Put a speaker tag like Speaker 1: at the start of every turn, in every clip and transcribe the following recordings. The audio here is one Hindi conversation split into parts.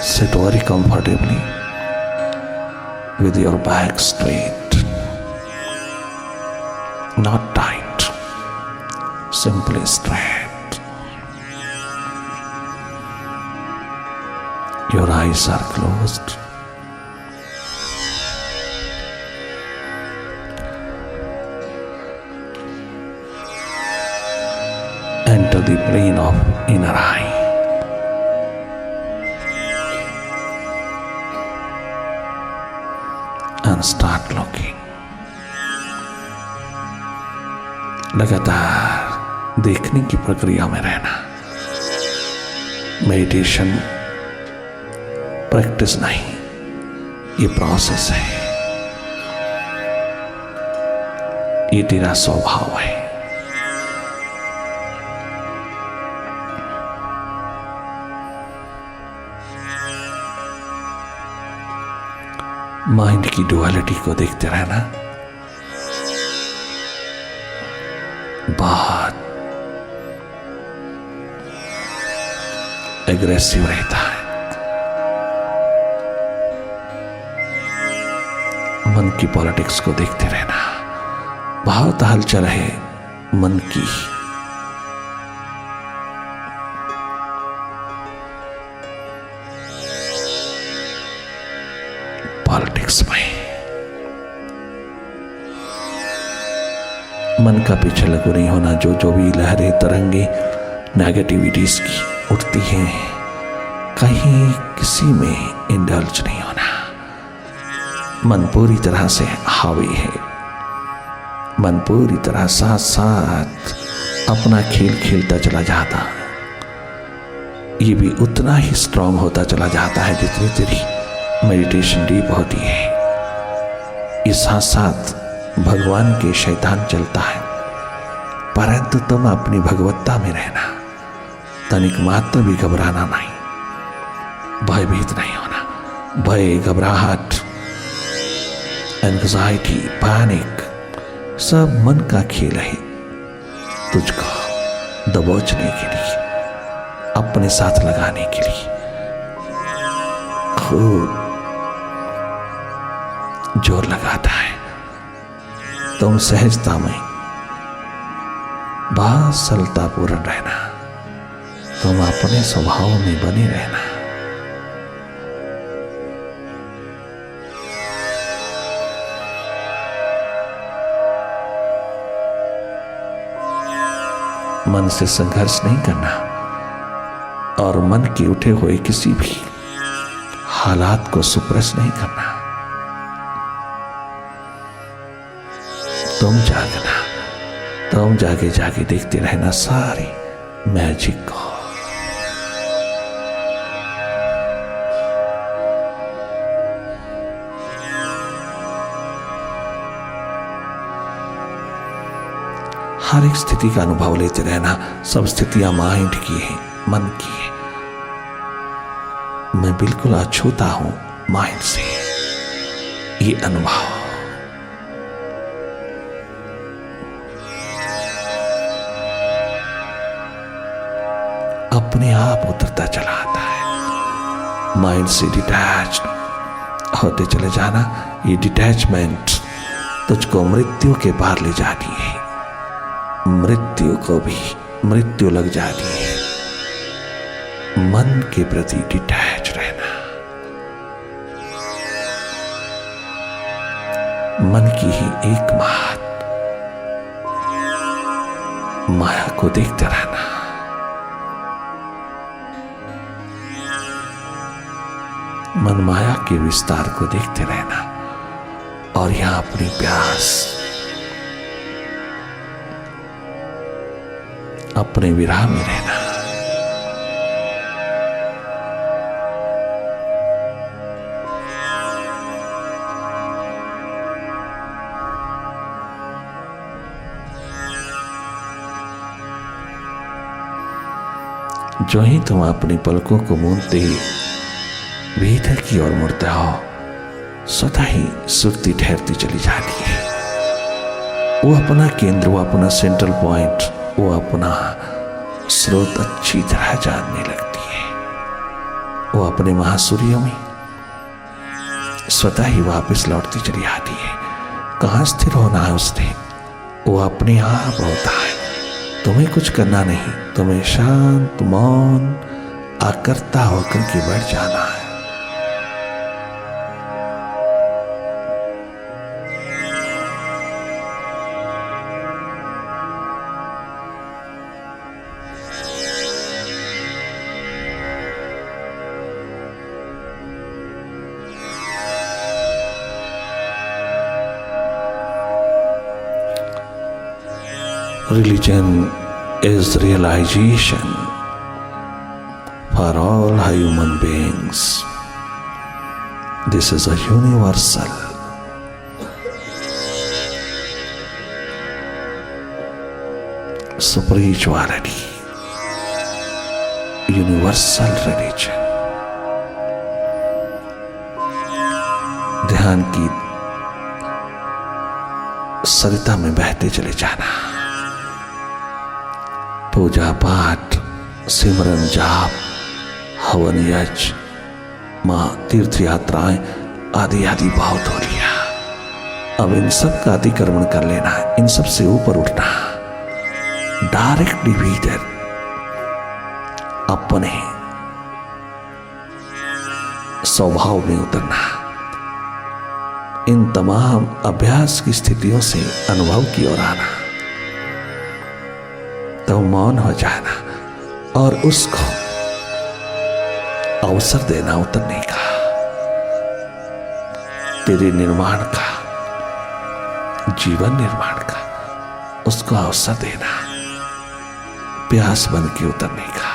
Speaker 1: Sit very comfortably with your back straight, not tight, simply straight. Your eyes are closed. Enter the plane of inner eye. And start looking. लगातार देखने की प्रक्रिया में रहना। मेडिटेशन प्रैक्टिस नहीं, ये प्रोसेस है, ये तेरा स्वभाव है। माइंड की डुअलिटी को देखते रहना। बहुत एग्रेसिव रहता है। मन की पॉलिटिक्स को देखते रहना। बहुत हलचल है मन की। पॉलिटिक्स में मन का पीछे लगू नहीं होना। जो भी लहरें तरंगे नेगेटिविटीज की उठती हैं, कहीं किसी में इंडल्ज नहीं होना। मन पूरी तरह से हावी है। मन पूरी तरह साथ साथ अपना खेल खेलता चला जाता। ये भी उतना ही स्ट्रांग होता चला जाता है जितनी तेरी मेडिटेशन डीप होती है। ये साथ साथ भगवान के शैतान चलता है, परंतु तुम अपनी भगवत्ता में रहना। तनिक मात्र भी घबराना नहीं, भयभीत नहीं होना। भय, घबराहट, एंग्जाइटी, पैनिक सब मन का खेल है, तुझको दबोचने के लिए, अपने साथ लगाने के लिए। खूब जोर लगाता है। तुम सहजता में बहुत सरलतापूर्ण रहना। तुम अपने स्वभाव में बने रहना। मन से संघर्ष नहीं करना और मन के उठे हुए किसी भी हालात को सुप्रेस नहीं करना। तुम जागना, तुम जागे जागे देखते रहना सारी मैजिक को। हर एक स्थिति का अनुभव लेते रहना। सब स्थितियां माइंड की है, मन की है। मैं बिल्कुल अछूता हूं माइंड से। ये अनुभव अपने आप उतरता चला आता है। माइंड से डिटैच होते चले जाना। ये डिटैचमेंट तुझको मृत्यु के पार ले जाती है। मृत्यु को भी मृत्यु लग जाती है। मन के प्रति डिटैच रहना। मन की ही एक माया को देखते रहना। मन माया के विस्तार को देखते रहना और यहां अपनी प्यास, अपने विरह में रहना। जो ही तुम अपनी पलकों को मूंदते ही भीतर की ओर मुड़ते हो, स्वतः ही सुक्ति ठहरती चली जाती है। वो अपना केंद्र, वो अपना सेंट्रल पॉइंट, वो अपना स्रोत अच्छी तरह जानने लगती है। वो अपने महासूर्यों में स्वतः ही वापस लौटती चली आती है। कहाँ स्थिर होना है उसने, वो अपने आप होता है। तुम्हें कुछ करना नहीं, तुम्हें शांत मौन आकर्ता होकर के बढ़ जाना है। Religion is realization for all human beings. This is a universal spirituality, universal religion. ध्यान की सरिता में बहते चले जाना। पूजा पाठ, सिमरन जाप, हवन यज्ञ, मां तीर्थ यात्राएं आदि आदि बहुत हो लिया। अब इन सब का अतिक्रमण कर लेना, इन सब से ऊपर उठना, डायरेक्ट डिवीजर अपने स्वभाव में उतरना। इन तमाम अभ्यास की स्थितियों से अनुभव की ओर आना, तो मौन हो जाना और उसको अवसर देना उतरने का, तेरे निर्माण का, जीवन निर्माण का उसको अवसर देना, प्यास बन के उतरने का।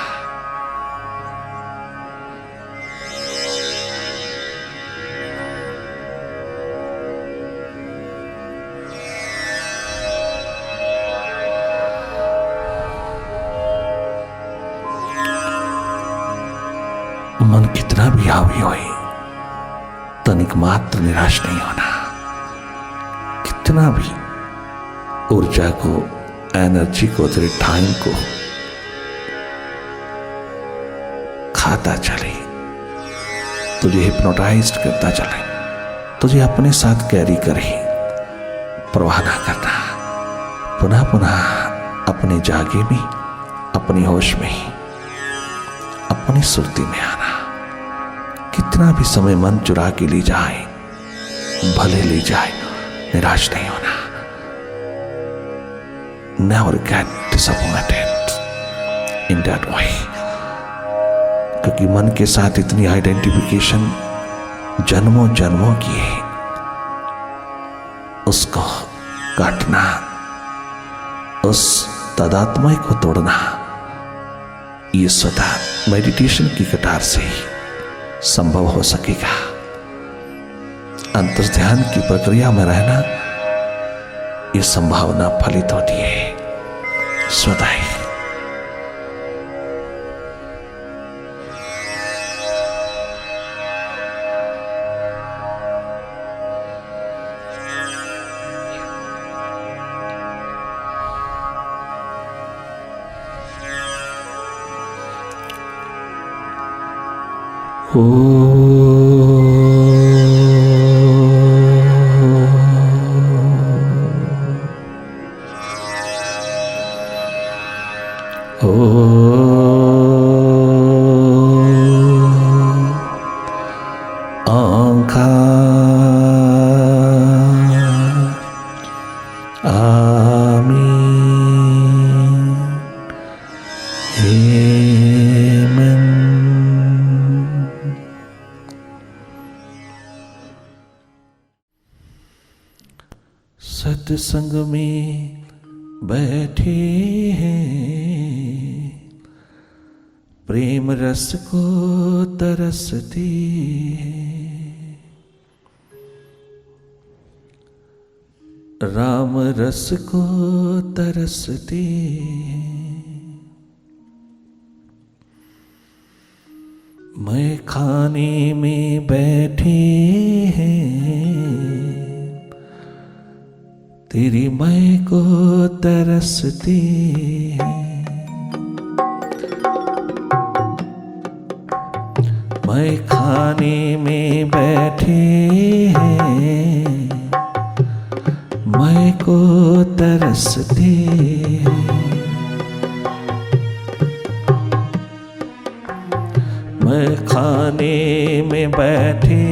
Speaker 1: मन कितना भी हावी होए, तनिक मात्र निराश नहीं होना। कितना भी ऊर्जा को, एनर्जी को, तेरे टाइम को खाता चले, तुझे हिप्नोटाइज्ड करता चले, तुझे अपने साथ कैरी करे, परवाह ना करना। पुनः पुनः अपने जागे में, अपनी होश में, अपनी सुरती में आना। कितना भी समय मन चुरा के ले जाए, भले ले जाए, निराश नहीं होना। Never get disappointed in that way, क्योंकि मन के साथ इतनी आइडेंटिफिकेशन जन्मों जन्मों की है, उसको काटना, उस तादात्म्य को तोड़ना, ये स्वतः मेडिटेशन की कटार से ही संभव हो सकेगा। अंतर्ध्यान की प्रक्रिया में रहना, ये संभावना फलित होती है स्वतः ही। सत्संग में बैठे हैं, प्रेम रस को तरसते हैं, राम रस को तरसते हैं। मैं खाने में बैठे हैं, तेरी मैं को तरसते हैं। मैं खाने में बैठे हैं, मैं को तरसते हैं। मैं खाने में बैठे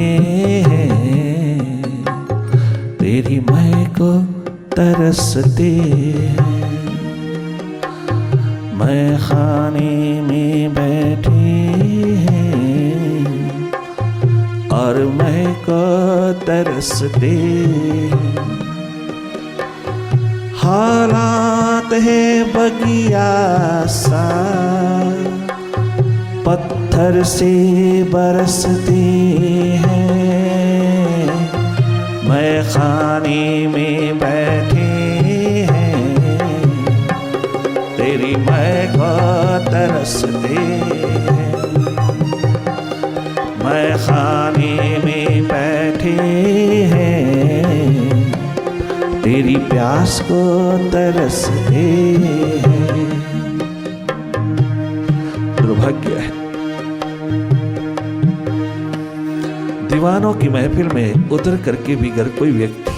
Speaker 1: हैं, तेरी मैं को तरसते हैं। मैं खाने में बैठे हैं और मैं को तरसते हैं। हालात है बगिया सा, पत्थर से बरसते हैं। मैं खाने में बैठे हैं, तेरी मैं को तरसते हैं। मैं खाने में बैठे हैं, तेरी प्यास को तरसते हैं। दुर्भाग्य है दीवानों की महफिल में उतर करके भी अगर कोई व्यक्ति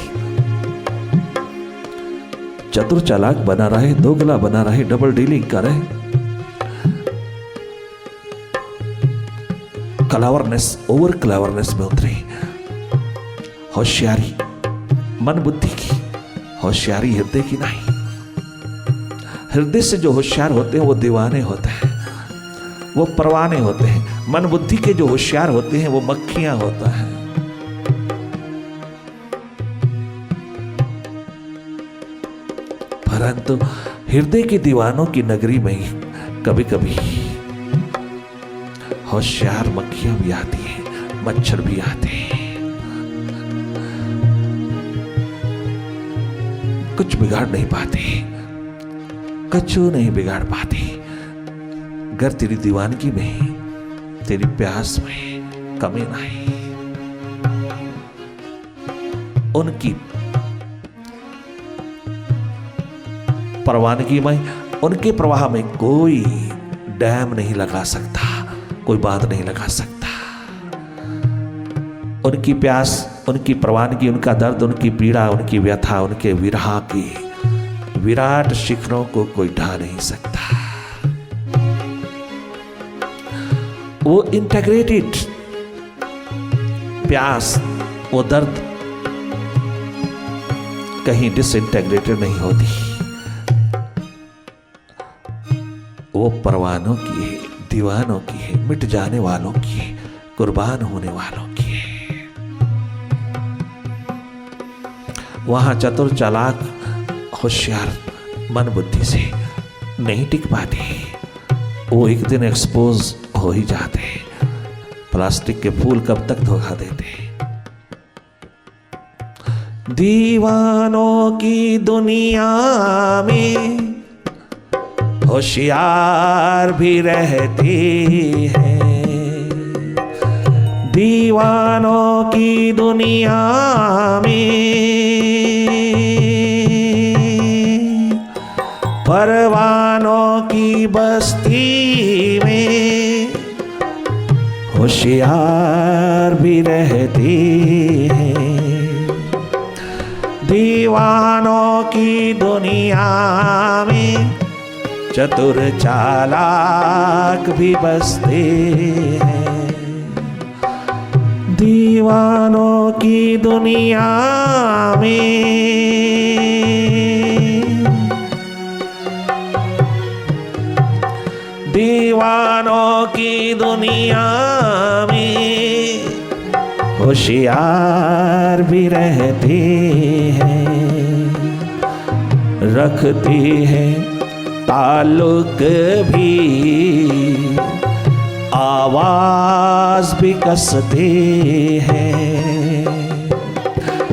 Speaker 1: चतुर चालाक बना रहे, दोगला बना रहे, डबल डीलिंग करे, क्लेवरनेस, ओवर क्लेवरनेस में उतरे, होशियारी मन बुद्धि की, होशियारी हृदय की नहीं। हृदय से जो होशियार होते हैं वो दीवाने होते हैं, वो परवाने होते हैं। मन बुद्धि के जो होशियार होते हैं वो मक्खियां होता है। परंतु हृदय के दीवानों की नगरी में कभी कभी होशियार मक्खियां भी आती हैं, मच्छर भी आते हैं, कुछ बिगाड़ नहीं पाते, कछु नहीं बिगाड़ पाते। अगर तेरी दीवानगी में, तेरी प्यास में कमी नहीं, उनकी परवानगी में, उनके प्रवाह में कोई डैम नहीं लगा सकता, कोई बात नहीं लगा सकता। उनकी प्यास, उनकी परवानगी, उनका दर्द, उनकी पीड़ा, उनकी व्यथा, उनके विरह की विराट शिखरों को कोई ढा नहीं सकता। वो इंटीग्रेटेड प्यास, वो दर्द कहीं डिसइंटीग्रेटेड नहीं होती। वो परवानों की है, दीवानों की है, मिट जाने वालों की है, कुर्बान होने वालों की है। वहां चतुर चालाक होशियार मन बुद्धि से नहीं टिक पाते, वो एक दिन एक्सपोज हो ही जाते। प्लास्टिक के फूल कब तक धोखा देते। दीवानों की दुनिया में होशियार भी रहते हैं। दीवानों की दुनिया में परवानों की बस्ती में होशियार भी रहते हैं। दीवानों की दुनिया में चतुर चालाक भी बसते हैं। दीवानों की दुनिया में दीवानों की दुनिया में होशियार भी रहते हैं। रखते हैं ताल्लुक भी, आवाज भी कसते हैं।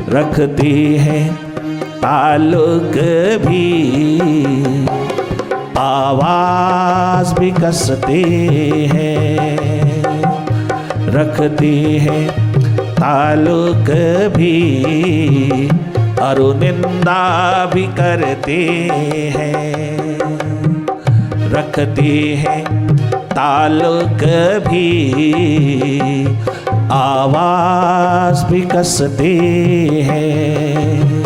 Speaker 1: रखते हैं ताल्लुक भी, आवाज भी कसते हैं। रखते हैं ताल्लुक भी और निंदा भी करते हैं। रखते हैं ताल कभी आवाज भी कसते हैं।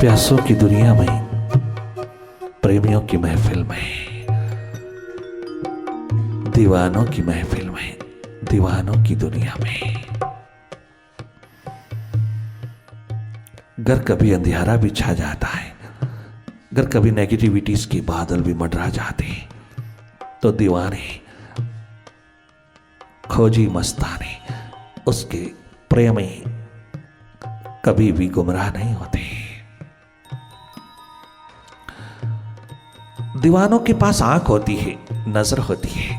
Speaker 1: प्यासों की दुनिया में, प्रेमियों की महफिल में, दीवानों की महफिल में, दीवानों की दुनिया में, अगर कभी अंधियारा भी छा जाता है, अगर कभी नेगेटिविटीज के बादल भी मंडरा जाते हैं, तो दीवाने, खोजी मस्ताने उसके प्रेम में कभी भी गुमराह नहीं होते। दीवानों के पास आंख होती है, नजर होती है,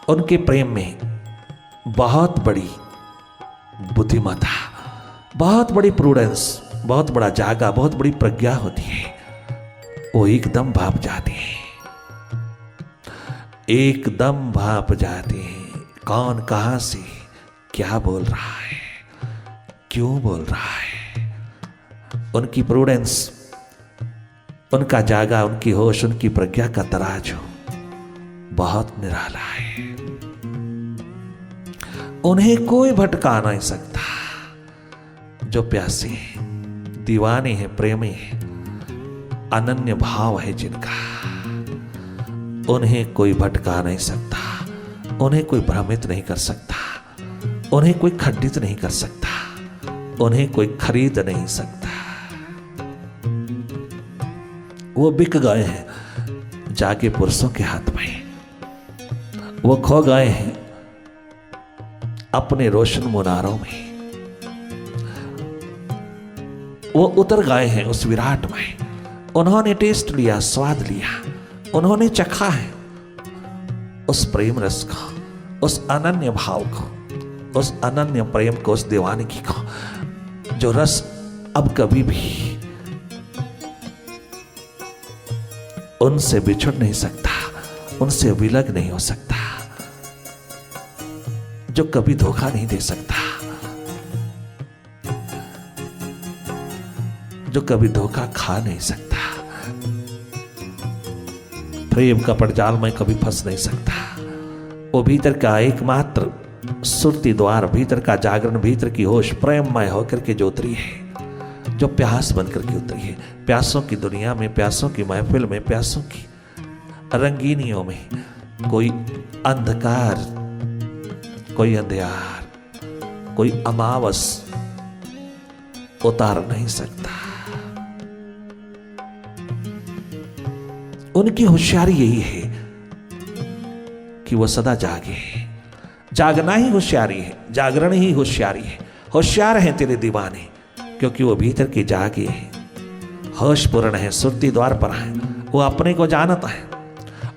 Speaker 1: उनके प्रेम में बहुत बड़ी बुद्धिमत्ता, बहुत बड़ी प्रूडेंस, बहुत बड़ा जागा, बहुत बड़ी प्रज्ञा होती है। वो एकदम भाप जाते हैं, एकदम भाप जाते हैं। कौन कहां से क्या बोल रहा है, क्यों बोल रहा है। उनकी प्रूडेंस, उनका जागा, उनकी होश, उनकी प्रज्ञा का तराजू बहुत निराला है। उन्हें कोई भटका नहीं सकता। जो प्यासे हैं, दीवाने हैं, प्रेमी हैं, अनन्य भाव है जिनका, उन्हें कोई भटका नहीं सकता, उन्हें कोई भ्रमित नहीं कर सकता, उन्हें कोई खंडित नहीं कर सकता, उन्हें कोई खरीद नहीं सकता। वो बिक गए हैं जाके पुरुषों के हाथ में, वो खो गए हैं अपने रोशन मुनारों में, वो उतर गए हैं उस विराट में। उन्होंने टेस्ट लिया, स्वाद लिया, उन्होंने चखा है उस प्रेम रस को, उस अनन्य भाव को, उस अनन्य प्रेम को, उस दीवानगी को, जो रस अब कभी भी उनसे बिछुड़ नहीं सकता, उनसे विलग नहीं हो सकता, जो कभी धोखा नहीं दे सकता, जो कभी धोखा खा नहीं सकता, प्रेम का पड़जाल में कभी फंस नहीं सकता। वो भीतर का एकमात्र सुरती द्वार, भीतर का जागरण, भीतर की होश प्रेममय होकर के जो उतरी है, जो प्यास बनकर के उतरी है। प्यासों की दुनिया में, प्यासों की महफिल में, प्यासों की रंगीनियों में कोई अंधकार, कोई अंधियार, कोई अमावस उतार नहीं सकता। उनकी होशियारी यही है कि वो सदा जागे। जागना ही होशियारी है, जागरण ही होशियारी है। होशियार हैं तेरे दीवाने, क्योंकि वो भीतर के जागे हैं, होशपूर्ण है, सुरती द्वार पर है। वो अपने को जानता है,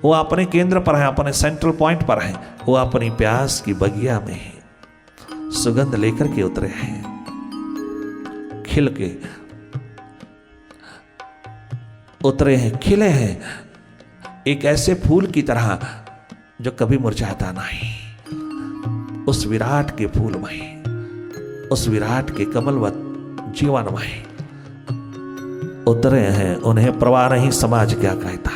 Speaker 1: वो अपने केंद्र पर है, अपने सेंट्रल पॉइंट पर है। वो अपनी प्यास की बगिया में सुगंध लेकर के उतरे हैं, खिल के उतरे हैं, खिले हैं, एक ऐसे फूल की तरह जो कभी मुरझाता नहीं। उस विराट के फूल में, उस विराट के कमलवत जीवन में उतरे हैं। उन्हें परवाह नहीं समाज क्या कहता,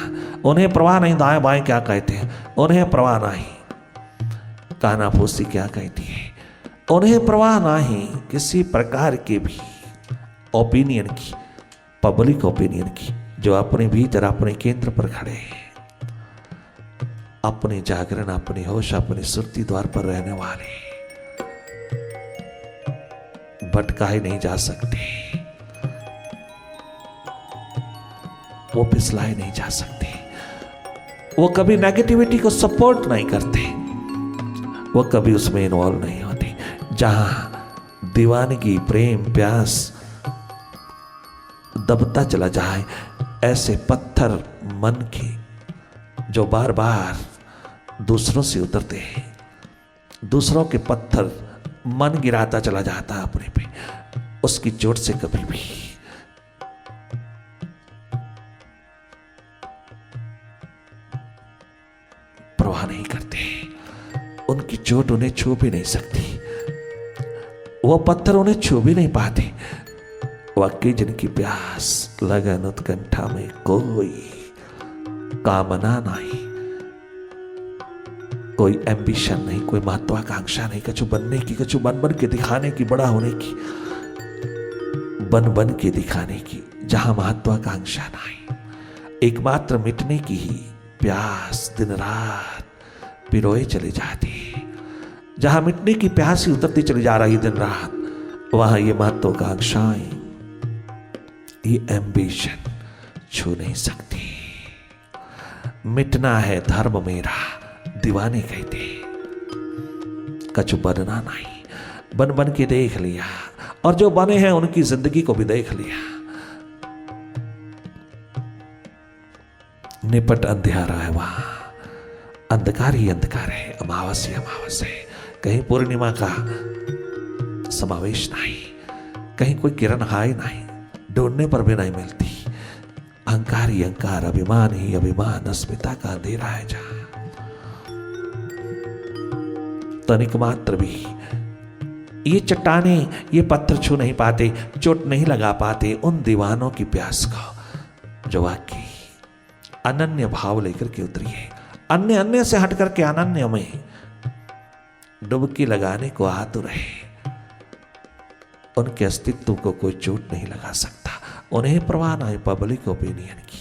Speaker 1: उन्हें परवाह नहीं दाएं बाएं क्या कहते हैं, उन्हें परवाह नहीं कानाफूसी क्या कहती है, उन्हें परवाह नहीं किसी प्रकार के भी ओपिनियन की, पब्लिक ओपिनियन की। जो अपने भीतर, अपने केंद्र पर खड़े हैं, अपने जागरण, अपनी होश, अपने सुरती द्वार पर रहने वाले, भटकाए नहीं जा सकते, वो फिसलाए नहीं जा सकते। वो कभी नेगेटिविटी को सपोर्ट नहीं करते, वो कभी उसमें इन्वॉल्व नहीं होते। जहां दीवानगी, प्रेम, प्यास दबता चला जाए, ऐसे पत्थर मन के जो बार बार दूसरों से उतरते हैं, दूसरों के पत्थर मन गिराता चला जाता है अपने पे, उसकी चोट से कभी भी परवाह नहीं करते। उनकी चोट उन्हें छू भी नहीं सकती, वो पत्थर उन्हें छू भी नहीं पाते। वाकई जिनकी प्यास लगन उत्कंठा में कोई कामना नहीं, कोई एम्बिशन नहीं, कोई महत्वाकांक्षा नहीं, कछु बनने की, कछु बन बन के दिखाने की, बड़ा होने की, बन बन के दिखाने की, जहां महत्वाकांक्षा नहीं, एकमात्र मिटने की ही प्यास दिन रात पिरोए चली जाती। जहां मिटने की प्यास ही उतरती चली जा रही दिन रात, वहां ये महत्वाकांक्षाएं, ये एम्बिशन छू नहीं सकती। मिटना है धर्म मेरा, दीवाने कहते, कछु बनना नहीं, बन बन के देख लिया, और जो बने हैं उनकी जिंदगी को भी देख लिया। निपट अंधियारा है, वहां अंधकार ही अंधकार है, अमावस्या अमावस्या है, कहीं पूर्णिमा का समावेश नहीं, कहीं कोई किरण हाय नहीं, ढूंढने पर भी नहीं मिलती। अहंकार ही अहंकार, अभिमान ही अभिमान, अस्मिता का अंधेरा है जहां तनिक मात्र भी ये चट्टाने, ये पत्थर छू नहीं पाते, चोट नहीं लगा पाते उन दीवानों की प्यास को जो वाकई अनन्य भाव लेकर के उतरी है, अन्य अन्य से हट करके अनन्य में डुबकी लगाने को आतुर है। उनके अस्तित्व को कोई चोट नहीं लगा सकता। उन्हें परवाह नहीं पब्लिक ओपिनियन की,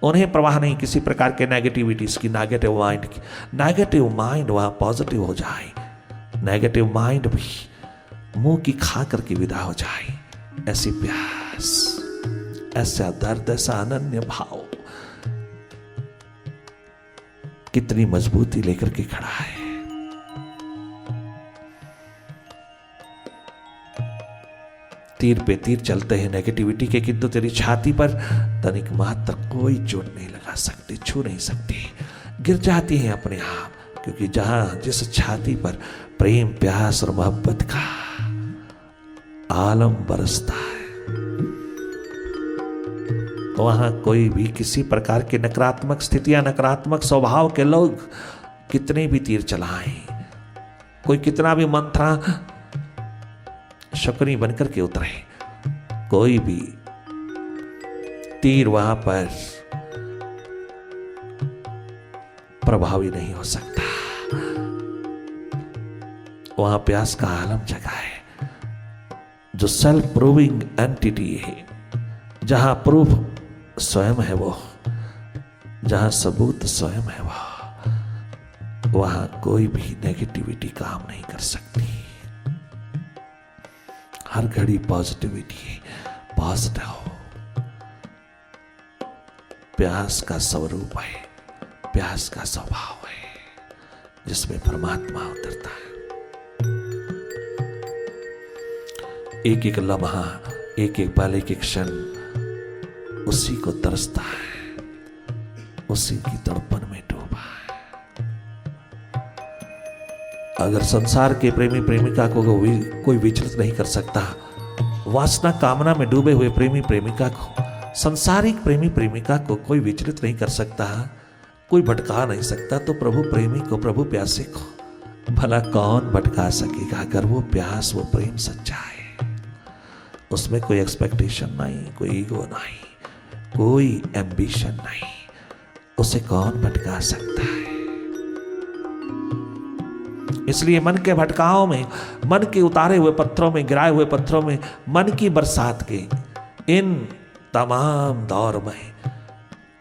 Speaker 1: उन्हें परवाह नहीं किसी प्रकार के नेगेटिविटीज की, नेगेटिव माइंड की। नेगेटिव माइंड वहां पॉजिटिव हो जाए, नेगेटिव माइंड भी मुंह की खा करके विदा हो जाए। ऐसी प्यास, ऐसा दर्द, ऐसा अनन्य भाव कितनी मजबूती लेकर के खड़ा है। तीर पे तीर चलते हैं नेगेटिविटी के, किंतु तेरी छाती पर तनिक मात्र कोई चोट नहीं लगा सकती, छू नहीं सकती, गिर जाती है अपने आप, क्योंकि जहां जिस छाती पर प्रेम, प्यास और मोहब्बत का आलम बरसता है, वहां कोई भी किसी प्रकार की नकारात्मक स्थितियां, नकारात्मक स्वभाव के लोग कितने भी तीर चलाएं, कोई कितना भी मंत्रा शकुनी बनकर के उतरे, कोई भी तीर वहां पर प्रभावी नहीं हो सकता। वहां प्यास का आलम जगा है, जो सेल्फ प्रूविंग एंटिटी है, जहां प्रूफ स्वयं है वो, जहां सबूत स्वयं है वो, वहां कोई भी नेगेटिविटी काम नहीं कर सकती। हर घड़ी पॉजिटिविटी है, पॉजिटिव प्यास का स्वरूप है, प्यास का स्वभाव है, जिसमें परमात्मा उतरता है। एक एक लम्हा, एक एक पल, एक एक क्षण उसी को तरसता है, उसी की तड़पन में डूबा है। अगर संसार के प्रेमी प्रेमिका को कोई विचलित नहीं कर सकता, वासना कामना में डूबे हुए प्रेमी प्रेमिका को, संसारिक प्रेमी प्रेमिका को कोई विचलित नहीं कर सकता, कोई भटका नहीं सकता, तो प्रभु प्रेमी को, प्रभु प्यासे को भला कौन भटका सकेगा? अगर वो प्यास, वो प्रेम सच्चा है, उसमें कोई एक्सपेक्टेशन नहीं, कोई ईगो नहीं, कोई एम्बिशन नहीं, उसे कौन भटका सकता है? इसलिए मन के भटकाओं में, मन के उतारे हुए पत्थरों में, गिराए हुए पत्थरों में, मन की बरसात के इन तमाम दौर में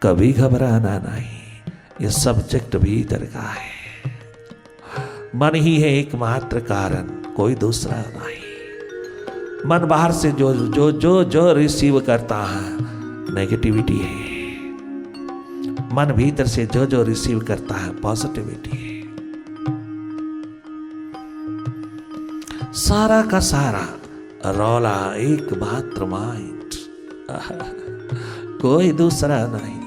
Speaker 1: कभी घबराना नहीं। यह सब्जेक्ट भीतर का है, मन ही है एकमात्र कारण, कोई दूसरा नहीं। मन बाहर से जो जो जो जो रिसीव करता है नेगेटिविटी है, मन भीतर से जो जो रिसीव करता है पॉजिटिविटी है। सारा का सारा रौला एकमात्र माइंड, कोई दूसरा नहीं।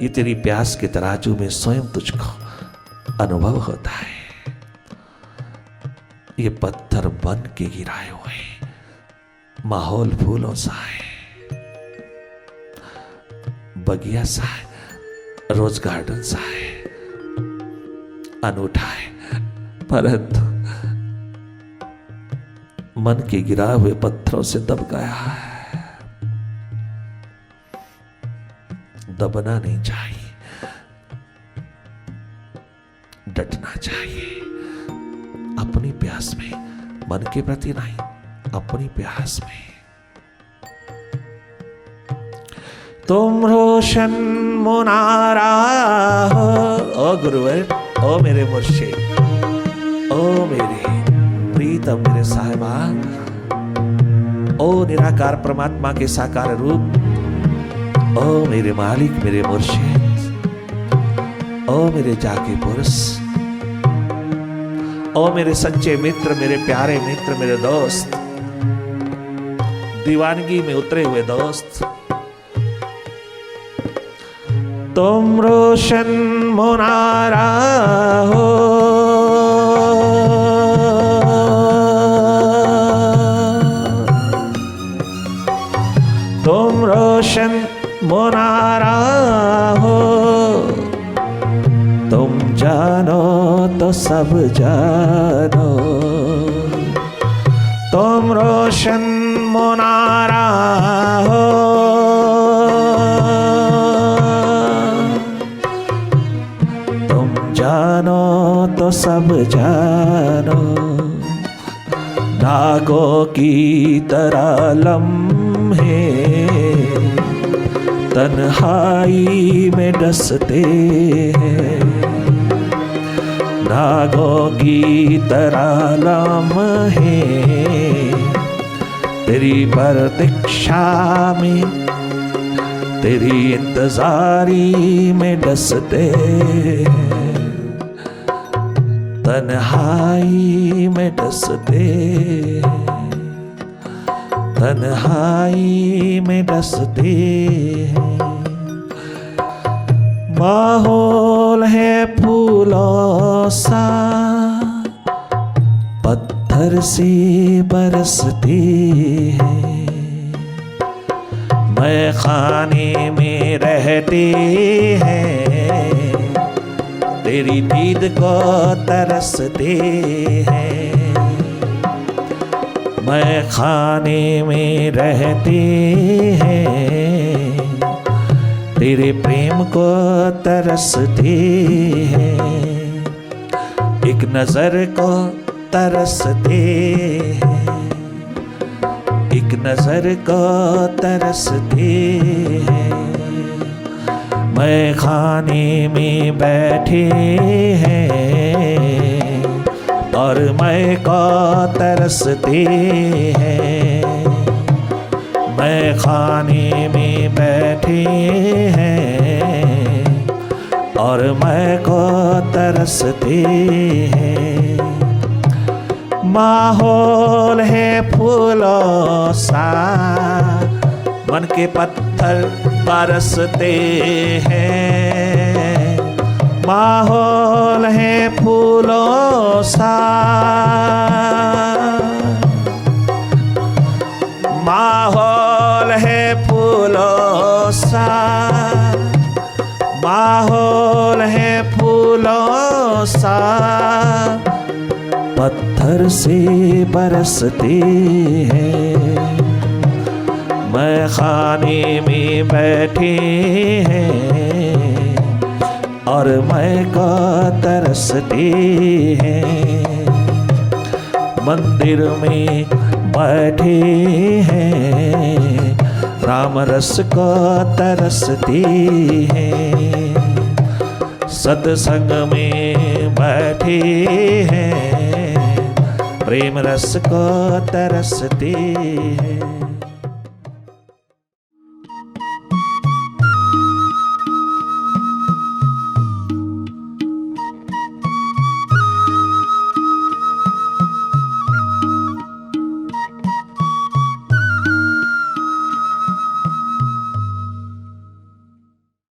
Speaker 1: ये तेरी प्यास के तराजू में स्वयं तुझको अनुभव होता है। ये पत्थर बन के गिराए हुए, माहौल फूलों सा है, बगिया सा है, रोज गार्डन सा है, अनूठा है, परंतु मन के गिराए हुए पत्थरों से दब गया है। दबना नहीं चाहिए, डटना चाहिए अपनी प्यास में, मन के प्रति नहीं, अपनी प्यास में। तुम रोशन मुनारा हो, ओ गुरुवर, ओ मेरे मुर्शिद, ओ मेरे प्रीतम, मेरे साहिबा, ओ निराकार परमात्मा के साकार रूप, ओ मेरे मालिक, मेरे मुर्शिद, ओ मेरे जाके पुरुष, ओ मेरे सच्चे मित्र, मेरे प्यारे मित्र, मेरे दोस्त, दीवानगी में उतरे हुए दोस्त। तुम रोशन मुनारा हो, तुम रोशन मुनारा हो, तुम जानो तो सब जानो। तुम रोशन मुनारा हो, तुम जानो तो सब जानो। नागों की तरह लम्हे तन्हाई में डसते हैं, नागों की तरह लम्हे तेरी प्रतीक्षा में, तेरी इंतजारी में डसते हैं, तन्हाई में डसते हैं, तन्हाई में डसते हैं। माहौल है फूलों सा, पत्थर से बरसते हैं, मैं खाने में रहते हैं, तेरी दीद को तरसते हैं, मैं खाने में रहते हैं, तेरे प्रेम को तरसते हैं, एक नजर को तरसते हैं, एक नजर को तरसते हैं। मैं खाने में बैठे हैं और मैं को तरसते हैं, मैं खाने में बैठे हैं और मैं को तरसते हैं। माहौल है फूलों सा, मन के पत्थर बरसते हैं, माहौल है फूलों सा, माहौल है फूलों सा, माहौल है फूलों सा, पत्थर से बरसते हैं, मैं खाने में बैठे हैं और मैं को तरसते हैं, मंदिर में बैठे हैं, राम रस को तरसते हैं, सत्संग में बैठे हैं, प्रेम रस को तरसते हैं।